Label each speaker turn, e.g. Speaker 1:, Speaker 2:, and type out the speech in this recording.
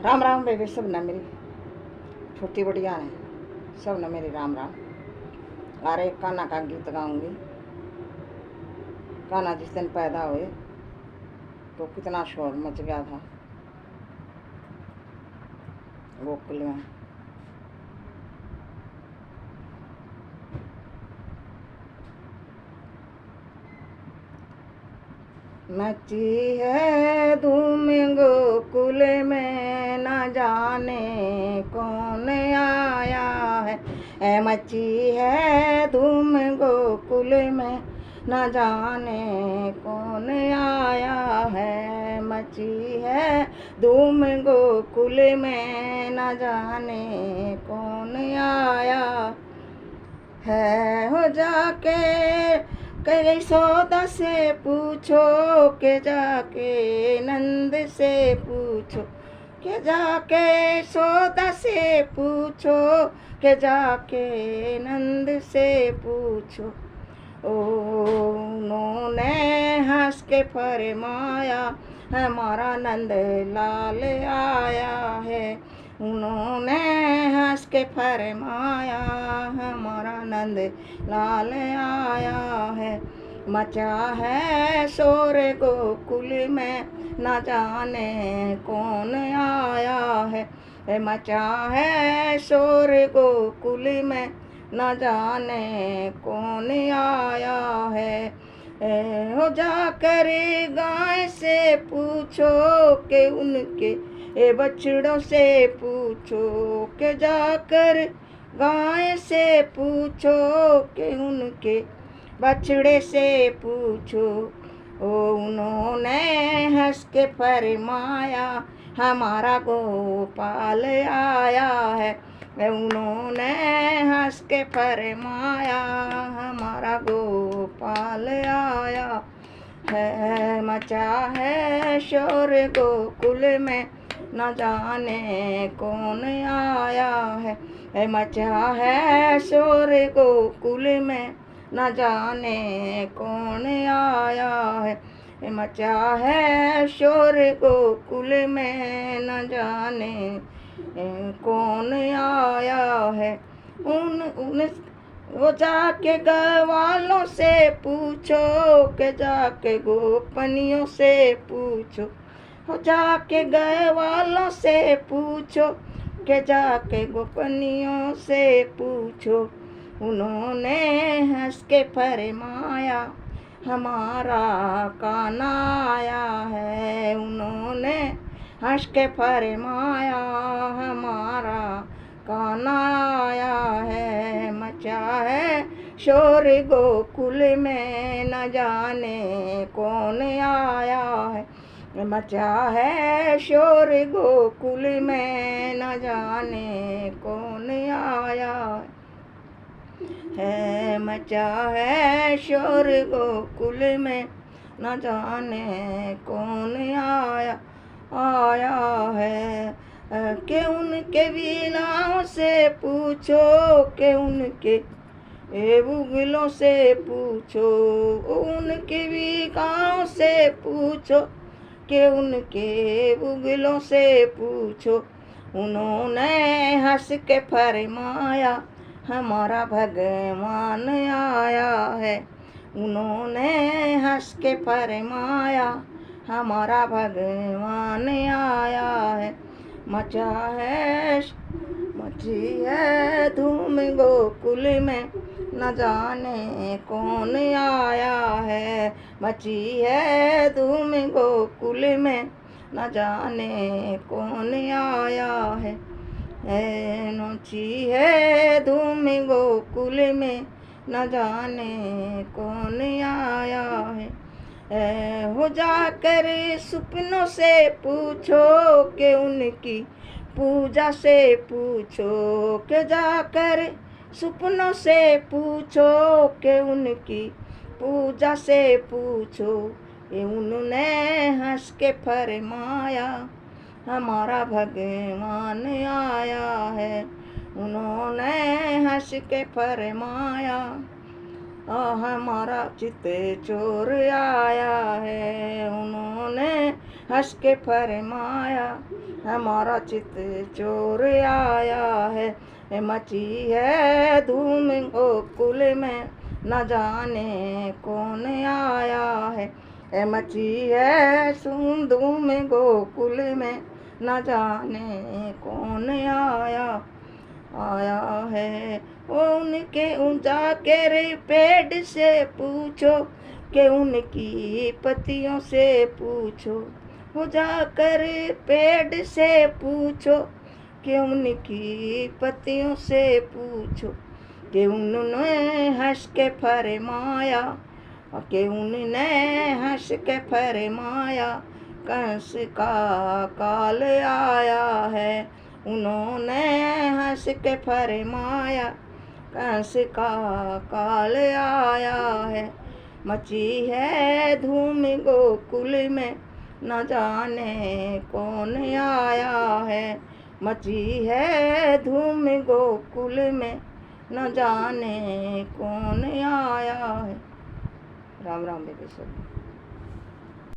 Speaker 1: Ram Ram baby, सब ना मेरी छोटी बड़िया ने, सब ना मेरी राम राम। अरे कान्हा का गीत गाऊंगी। कान्हा जिस दिन पैदा हुए तो कितना शोर मच गया था गोकुल में। मची है धूम गोकुल में, न जाने कौन आया है। मची है धूम गोकुल में, न जाने कौन आया है। मची है धूम गोकुल में, न जाने कौन आया है। हो जाके यशोदा से पूछो, के जाके नंद से पूछो, के जाके यशोदा से पूछो, के जाके नंद से पूछो। उन्होंने हंस के फरमाया, हमारा नंद लाल आया है। उन्होंने हंस के फरमाया, हमारा नंद लाल आया है। मचा है शोर गोकुल में, न जाने कौन आया है। मचा है शोर गोकुल में, न जाने कौन आया है। हो जाकर गाय से पूछो, के उनके बछड़ों से पूछो, के जाकर गाय से पूछो, के उनके बछड़े से पूछो। उन्होंने हंस के फरमाया, हमारा गोपाल आया है। उन्होंने हंस के फरमाया, हमारा गोपाल आया है। मचा है शोर गोकुल में, न जाने कौन आया है। मचा है शोर गोकुल में, न जाने कौन आया है। मचा है शोर गोकुल में, न जाने कौन आया है। उन वो जाके गवालों से पूछो, के जाके गोपनियों से पूछो। हो जाके गवालों से पूछो, के जाके गोपनियों से पूछो। उन्होंने हंस के फरमाया, हमारा कान्हा आया है। उन्होंने हंस के फरमाया, हमारा कान्हा आया है। मचा है शोर गोकुल में, न जाने कौन आया है। मचा है शोर गोकुल में, न जाने कौन आया है। मचा है शोर गोकुल में, न जाने कौन आया है। के उनके वीणाओं से पूछो, के उनके बुगलों से पूछो। उनके वीणाओं से पूछो, के उनके बुगलों से पूछो। उन्होंने हंस के फरमाया, हमारा भगवान आया है। उन्होंने हंस के फरमाया, हमारा भगवान आया है। मची है धूम गोकुल में, न जाने कौन आया है। मची है धूम गोकुल में, न जाने कौन आया है। मची है धूम गोकुल में, न जाने कौन आया है। हो जाकर सपनों से पूछो, के उनकी पूजा से पूछो। के जाकर सपनों से पूछो, के उनकी पूजा से पूछो। उन्होंने हंस के फरमाया, हमारा भगवान आया है। उन्होंने हंस के फरमाया, हमारा चित चोर आया है। उन्होंने हंस के फरमाया, हमारा चित चोर आया है। मची है धूम गोकुल में, न जाने कौन आया है। मची है धूम गोकुल में, न जाने कौन आया है। उनके जाके रे पेड़ से पूछो, कि उनकी पत्तियों से पूछो। हो जाकर पेड़ से पूछो, कि उनकी पत्तियों से पूछो। कि उन्होंने हंस के फरमाया, कि उन्होंने हंस के फरमाया, कंस का काल आया है। उन्होंने हंस के फरमाया, कंस का काल आया है। मची है धूम गोकुल में, न जाने कौन आया है। मची है धूम गोकुल में, न जाने कौन आया है। राम राम बेबी सब।